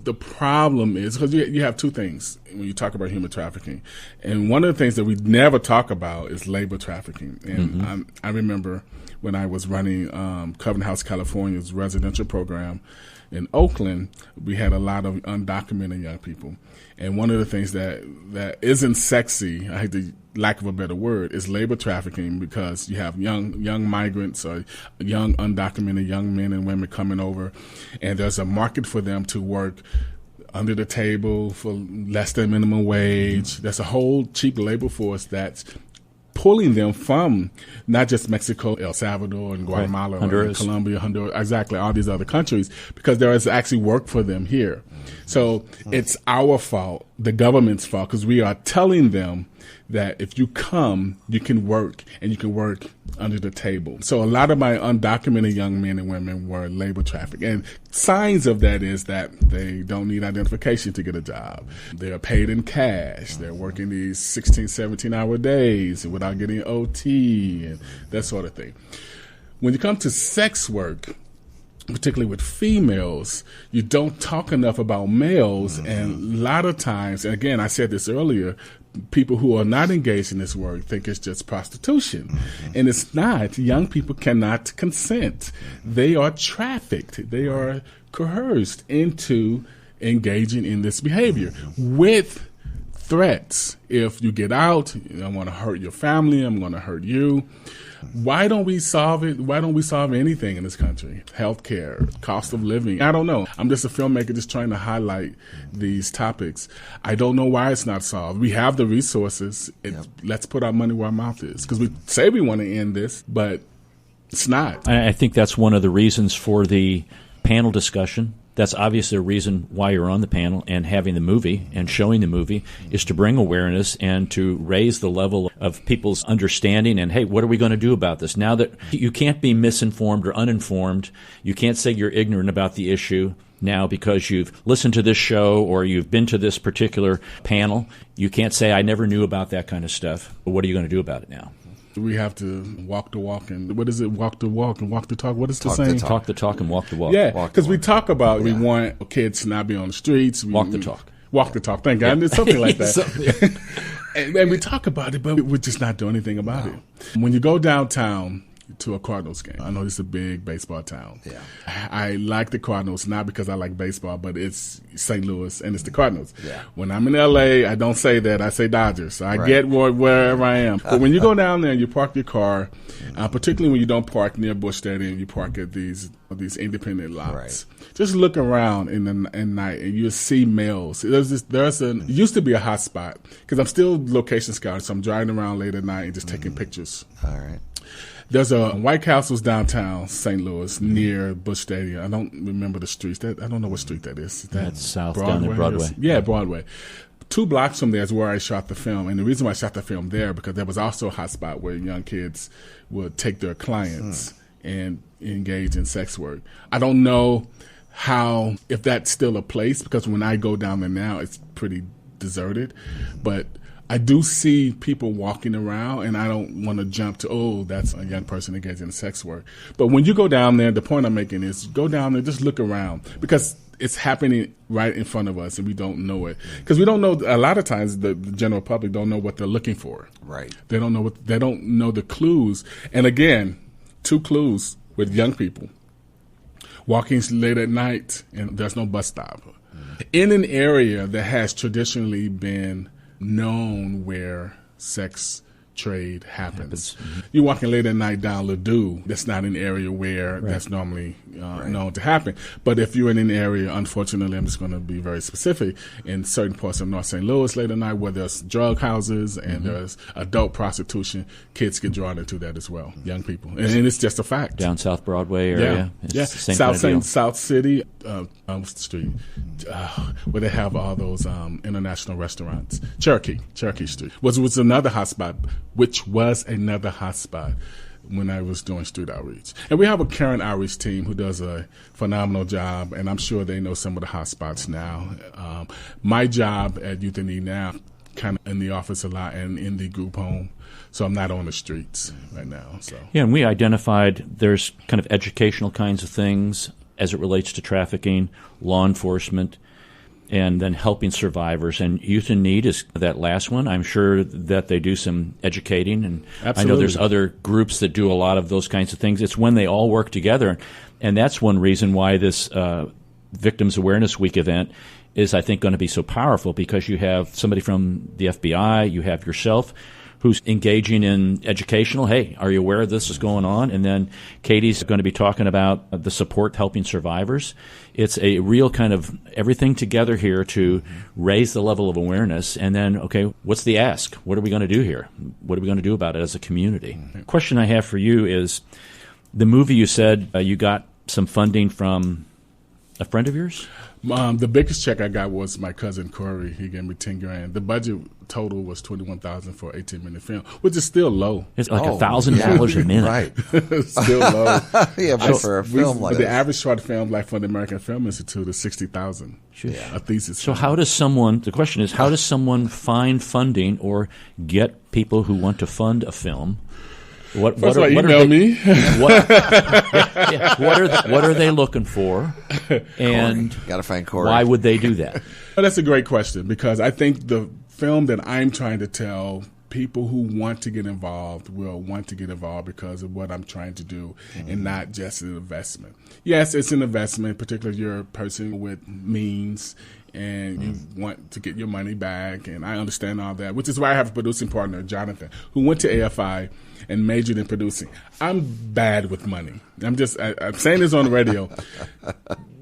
the problem is, because you have two things when you talk about human trafficking. And one of the things that we never talk about is labor trafficking. And I remember when I was running Covenant House, California's residential program in Oakland, we had a lot of undocumented young people. And one of the things that isn't sexy, I hate the lack of a better word, is labor trafficking, because you have young migrants or young undocumented young men and women coming over, and there's a market for them to work under the table for less than minimum wage. There's a whole cheap labor force that's pulling them from not just Mexico, El Salvador, and Guatemala, or Colombia, Honduras, exactly, all these other countries, because there is actually work for them here. So it's our fault, the government's fault, because we are telling them that if you come, you can work, and you can work under the table. So a lot of my undocumented young men and women were labor trafficked. And signs of that is that they don't need identification to get a job. They're paid in cash. They're working these 16, 17-hour days without getting OT and that sort of thing. When you come to sex work, particularly with females, you don't talk enough about males. And a lot of times, and again, I said this earlier, people who are not engaged in this work think it's just prostitution. And it's not. Young people cannot consent. They are trafficked. They are coerced into engaging in this behavior with threats. If you get out, I'm going to hurt your family, I'm going to hurt you. Why don't we solve it? Why don't we solve anything in this country? Healthcare, cost of living. I don't know. I'm just a filmmaker just trying to highlight these topics. I don't know why it's not solved. We have the resources. Let's put our money where our mouth is. Because we say we want to end this, but it's not. I think that's one of the reasons for the panel discussion. That's obviously a reason why you're on the panel and having the movie and showing the movie, is to bring awareness and to raise the level of people's understanding. And, hey, what are we going to do about this? Now that you can't be misinformed or uninformed, you can't say you're ignorant about the issue now because you've listened to this show or you've been to this particular panel. You can't say, I never knew about that kind of stuff. But what are you going to do about it now? We have to walk the walk, and what is it? Walk the walk and walk the talk. What is the saying? Talk the talk and walk the walk. Yeah, because we talk about we want kids to not be on the streets. Walk the talk. Walk the talk. Thank God. It's something like that. and we talk about it, but we're just not doing anything about it. When you go downtown to a Cardinals game, I know this is a big baseball town. Yeah, I like the Cardinals, not because I like baseball, but it's St. Louis and it's the Cardinals. Yeah. When I'm in LA, I don't say that. I say Dodgers. So I get wherever I am. But when you go down there and you park your car, particularly when you don't park near Busch Stadium, you park at these independent lots. Right. Just look around in night and you'll see males. It used to be a hot spot, because I'm still location scouting, so I'm driving around late at night and just taking pictures. All right. There's a White Castle's downtown St. Louis near Busch Stadium. I don't remember the streets. I don't know what street that is. That's south down there, Broadway. Yeah, Broadway. 2 blocks from there is where I shot the film. And the reason why I shot the film there, because there was also a hot spot where young kids would take their clients and engage in sex work. I don't know if that's still a place, because when I go down there now, it's pretty deserted. But I do see people walking around, and I don't want to jump to, that's a young person engaged in sex work. But when you go down there, the point I'm making is go down there, just look around, because it's happening right in front of us, and we don't know it. Because we don't know, a lot of times the general public don't know what they're looking for. Right. They don't know the clues. And again, 2 clues with young people. Walking late at night, and there's no bus stop. In an area that has traditionally been known where sex trade happens. You're walking late at night down Ladue. That's not an area where that's normally known to happen. But if you're in an area, unfortunately, I'm just going to be very specific, in certain parts of North St. Louis late at night where there's drug houses and there's adult prostitution, kids get drawn into that as well, young people. And it's just a fact. Down South Broadway area. Yeah. South City, what's the street? Where they have all those international restaurants. Cherokee Street was another hotspot, which was another hotspot when I was doing street outreach. And we have a current outreach team who does a phenomenal job, and I'm sure they know some of the hotspots now. My job at Youth in Need now, kind of in the office a lot and in the group home, so I'm not on the streets right now. So yeah, and we identified there's kind of educational kinds of things, as it relates to trafficking, law enforcement, and then helping survivors. And Youth in Need is that last one. I'm sure that they do some educating, and Absolutely. I know there's other groups that do a lot of those kinds of things. It's when they all work together, and that's one reason why this Victims Awareness Week event is, I think, going to be so powerful, because you have somebody from the FBI, you have yourself, who's engaging in educational, hey, are you aware this is going on? And then Katie's going to be talking about the support helping survivors. It's a real kind of everything together here to raise the level of awareness. And then, okay, what's the ask? What are we going to do here? What are we going to do about it as a community? Question I have for you is, the movie, you said you got some funding from a friend of yours? The biggest check I got was my cousin Corey. He gave me $10,000. The budget total was $21,000 for an 18-minute film, which is still low. It's like $1,000 a minute. Right. Still low. Yeah, but for a film like the that. average short film, like for the American Film Institute, is $60,000. Yeah. A thesis. So film. how does someone, the question is, how does someone find funding or get people who want to fund a film? What are they looking for? And Gotta find Corey. why would they do that? Well, that's a great question, because I think the film that I'm trying to tell, people who want to get involved will want to get involved because of what I'm trying to do, and not just an investment. Yes, it's an investment, particularly if you're a person with means and you want to get your money back, and I understand all that, which is why I have a producing partner, Jonathan, who went to AFI and majored in producing. I'm bad with money. I'm saying this on the radio,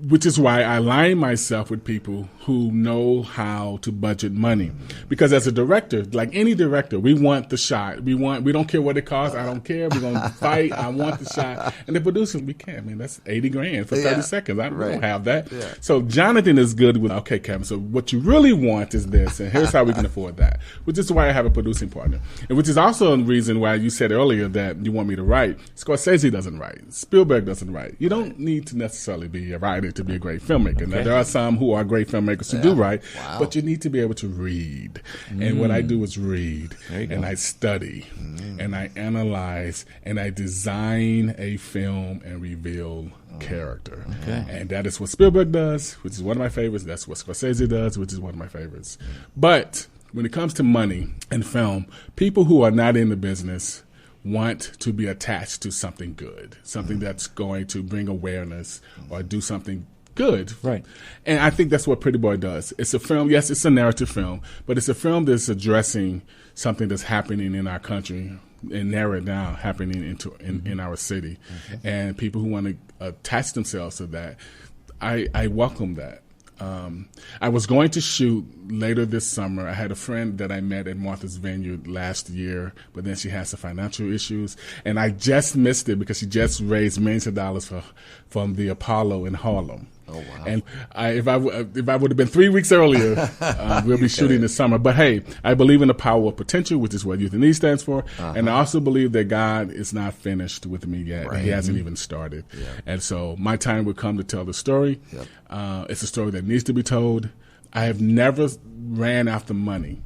which is why I align myself with people who know how to budget money. Because as a director, like any director, we want the shot. We don't care what it costs. I don't care. We're going to fight. I want the shot. And the producer, we can't, man. That's $80,000 for 30 seconds. I don't have that. Yeah. So Jonathan is good with, okay, Kevin, so what you really want is this, and here's how we can afford that, which is why I have a producing partner. And which is also a reason why you said earlier that you want me to write. Scorsese doesn't write. Spielberg doesn't write. You don't need to necessarily be a writer to be a great filmmaker. Okay. Now, there are some who are great filmmakers who do write, but you need to be able to read. And what I do is read, and I study, and I analyze, and I design a film and reveal character. Okay. And that is what Spielberg does, which is one of my favorites. That's what Scorsese does, which is one of my favorites. But when it comes to money and film, people who are not in the business want to be attached to something good, something that's going to bring awareness or do something good. Right. And I think that's what Pretty Boy does. It's a film, yes, it's a narrative film, but it's a film that's addressing something that's happening in our country and narrow it down, happening in our city. And people who want to attach themselves to that, I welcome that. I was going to shoot later this summer. I had a friend that I met at Martha's Vineyard last year, but then she had some financial issues, and I just missed it because she just raised millions of dollars from the Apollo in Harlem. Oh, wow. And if I would have been 3 weeks earlier, we'll be shooting this summer. But hey, I believe in the power of potential, which is what Youth in Need stands for. And I also believe that God is not finished with me yet. Right. He hasn't even started. Yeah. And so my time will come to tell the story. Yep. It's a story that needs to be told. I have never ran after money.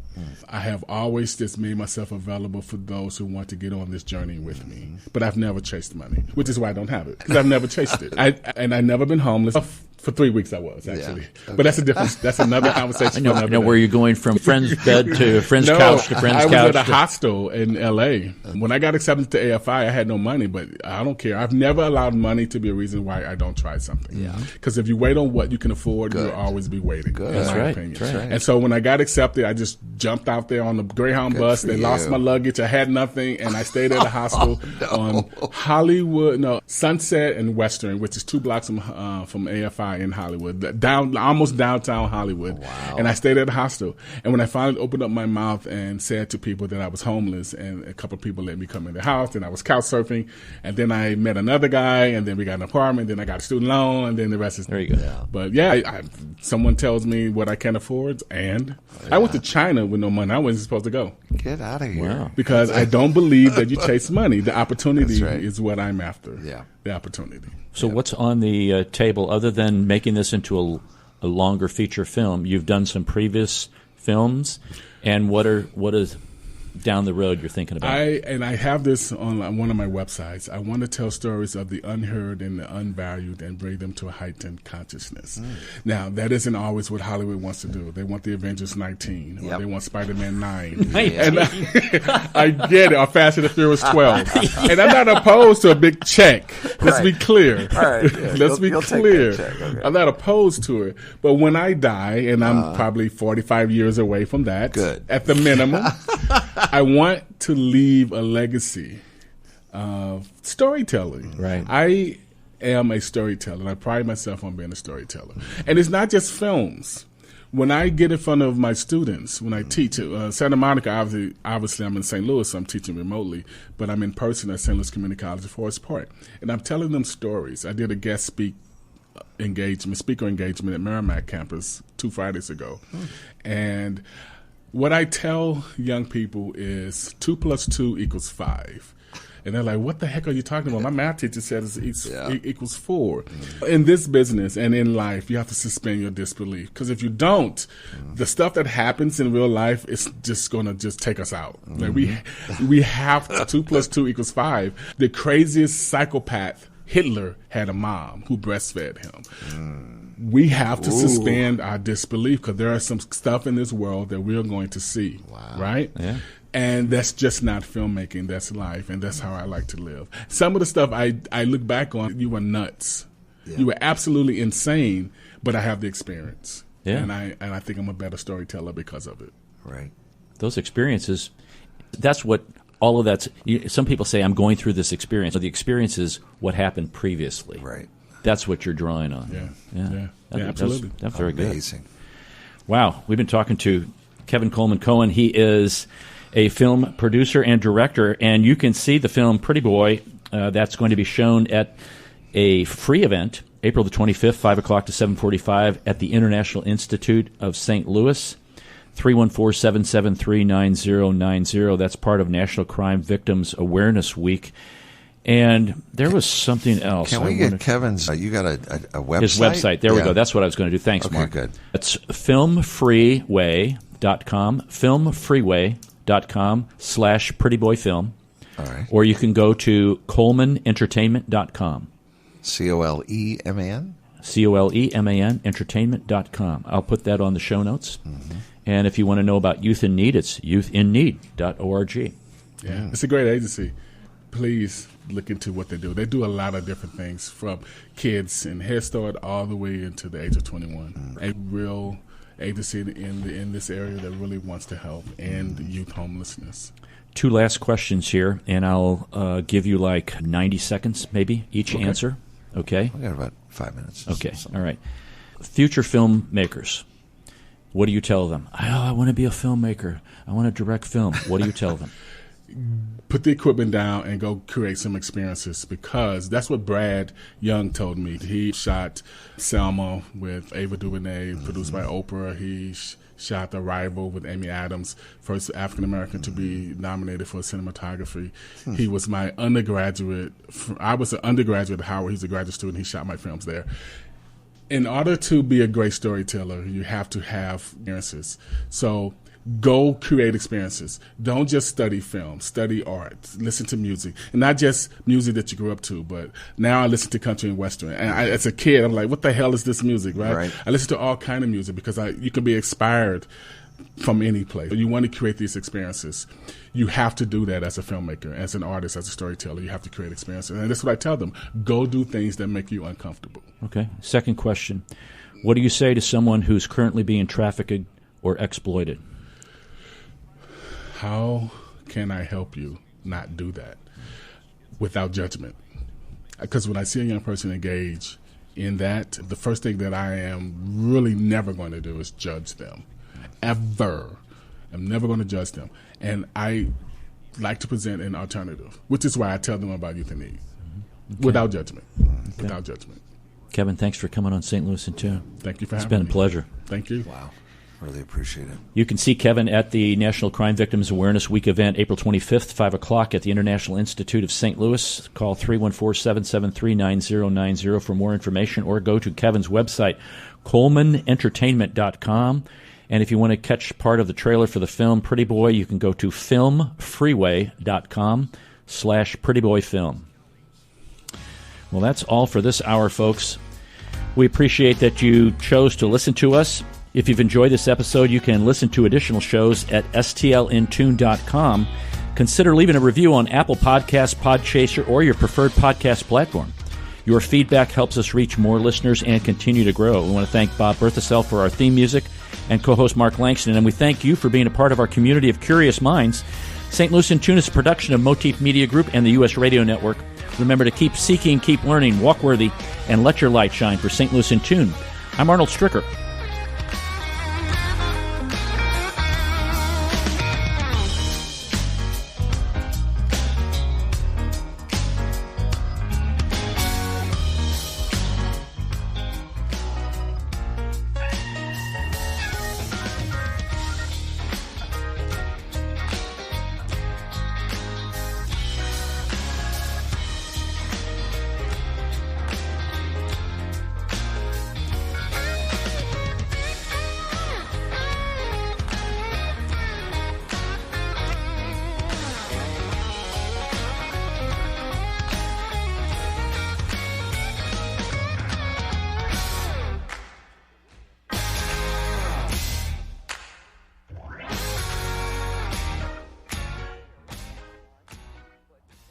I have always just made myself available for those who want to get on this journey with me. But I've never chased money, which is why I don't have it, because I've never chased it. I've never been homeless. For 3 weeks I was, actually. Yeah. Okay. But that's a difference. That's another conversation. I know where you're going from friend's bed to friend's couch to friend's couch. I was at a hostel in L.A. When I got accepted to AFI, I had no money, but I don't care. I've never allowed money to be a reason why I don't try something. Yeah. Because if you wait on what you can afford, you'll always be waiting. Good. That's right. That's right. And so when I got accepted, I just jumped out there on the Greyhound bus. They lost my luggage. I had nothing, and I stayed at a hostel on Sunset and Western, which is 2 blocks from AFI in Hollywood. Almost downtown Hollywood. Wow. And I stayed at a hostel. And when I finally opened up my mouth and said to people that I was homeless, and a couple of people let me come in the house, and I was couch surfing, and then I met another guy, and then we got an apartment, then I got a student loan, and then the rest is... There you go. Yeah. But someone tells me what I can afford, and I went to China with no money. I wasn't supposed to go. Get out of here. Wow. Because I don't believe that you chase money. The opportunity is what I'm after. Yeah. The opportunity. So what's on the table other than making this into a longer feature film? You've done some previous films, and what is down the road you're thinking about? I have this on one of my websites. I want to tell stories of the unheard and the unvalued and bring them to a heightened consciousness. Now, that isn't always what Hollywood wants to do. They want the Avengers 19, or they want Spider-Man 9. And I get it, or Fast and the Furious 12. And I'm not opposed to a big check. Let's be clear. All right. Yeah. Let's be clear. Okay. I'm not opposed to it. But when I die, and I'm probably 45 years away from that, at the minimum, I want to leave a legacy of storytelling. Right. I am a storyteller, and I pride myself on being a storyteller. And it's not just films. When I get in front of my students, when I teach at Santa Monica, obviously I'm in St. Louis, so I'm teaching remotely, but I'm in person at St. Louis Community College at Forest Park. And I'm telling them stories. I did a guest speaker engagement at Merrimack campus 2 Fridays ago. And what I tell young people is 2 + 2 = 5. And they're like, what the heck are you talking about? My math teacher said it equals 4. In this business and in life, you have to suspend your disbelief. Because if you don't, the stuff that happens in real life is just going to just take us out. Like we have to, 2 + 2 = 5. The craziest psychopath, Hitler, had a mom who breastfed him. We have to suspend our disbelief because there are some stuff in this world that we're going to see, right? Yeah. And that's just not filmmaking. That's life, and that's how I like to live. Some of the stuff I look back on, you were nuts. Yeah. You were absolutely insane, but I have the experience. Yeah. And I think I'm a better storyteller because of it. Right. Those experiences, that's what all of that's. Some people say, I'm going through this experience. So the experience is what happened previously. Right. That's what you're drawing on. Yeah, absolutely. That's very good. Amazing. Wow. We've been talking to Kevin Coleman-Cohen. He is a film producer and director, and you can see the film Pretty Boy. That's going to be shown at a free event, April the 25th, 5 o'clock to 7:45 at the International Institute of St. Louis, 314-773-9090. That's part of National Crime Victims Awareness Week. And there was something else. Can we get Kevin's? You got a website? His website. There we go. That's what I was going to do. Thanks, okay, Mark. Good. It's filmfreeway.com, filmfreeway.com/prettyboyfilm. All right. Or you can go to colemanentertainment.com. Coleman? Coleman, entertainment.com. I'll put that on the show notes. Mm-hmm. And if you want to know about Youth in Need, it's youthinneed.org. Yeah, it's a great agency. Please look into what they do. They do a lot of different things, from kids in Head Start all the way into the age of 21. A real agency in this area that really wants to help end youth homelessness. 2 last questions here, and I'll give you like 90 seconds maybe each answer. Okay? We got about 5 minutes. Okay, all right. Future filmmakers, what do you tell them? I want to be a filmmaker. I want to direct film. What do you tell them? Put the equipment down and go create some experiences, because that's what Brad Young told me. He shot Selma with Ava DuVernay, produced by Oprah. He shot The Rival with Amy Adams, first African-American to be nominated for cinematography. He was my undergraduate. I was an undergraduate at Howard. He's a graduate student. He shot my films there. In order to be a great storyteller, you have to have experiences. So go create experiences. Don't just study film. Study art. Listen to music. And not just music that you grew up to, but now I listen to country and western. And as a kid, I'm like, what the hell is this music, right? I listen to all kind of music because you can be inspired from any place. You want to create these experiences. You have to do that as a filmmaker, as an artist, as a storyteller. You have to create experiences. And that's what I tell them. Go do things that make you uncomfortable. Okay. Second question. What do you say to someone who's currently being trafficked or exploited? How can I help you not do that without judgment? Because when I see a young person engage in that, the first thing that I am really never going to do is judge them. Ever. I'm never going to judge them. And I like to present an alternative, which is why I tell them about Youth in Need. Okay. Without judgment. Okay. Without judgment. Kevin, thanks for coming on St. Louis in Tune. Thank you for having me. It's been a me. pleasure. Thank you. Wow. Really appreciate it. You can see Kevin at the National Crime Victims Awareness Week event, April 25th, 5 o'clock at the International Institute of St. Louis. Call 314-773-9090 for more information, or go to Kevin's website, colemanentertainment.com. And if you want to catch part of the trailer for the film Pretty Boy, you can go to filmfreeway.com/prettyboyfilm. Well, that's all for this hour, folks. We appreciate that you chose to listen to us. If you've enjoyed this episode, you can listen to additional shows at stlintune.com. Consider leaving a review on Apple Podcasts, Podchaser, or your preferred podcast platform. Your feedback helps us reach more listeners and continue to grow. We want to thank Bob Berthasell for our theme music and co-host Mark Langston, and we thank you for being a part of our community of curious minds. St. Louis in Tune is a production of Motif Media Group and the U.S. Radio Network. Remember to keep seeking, keep learning, walk worthy, and let your light shine. For St. Louis in Tune, I'm Arnold Stricker.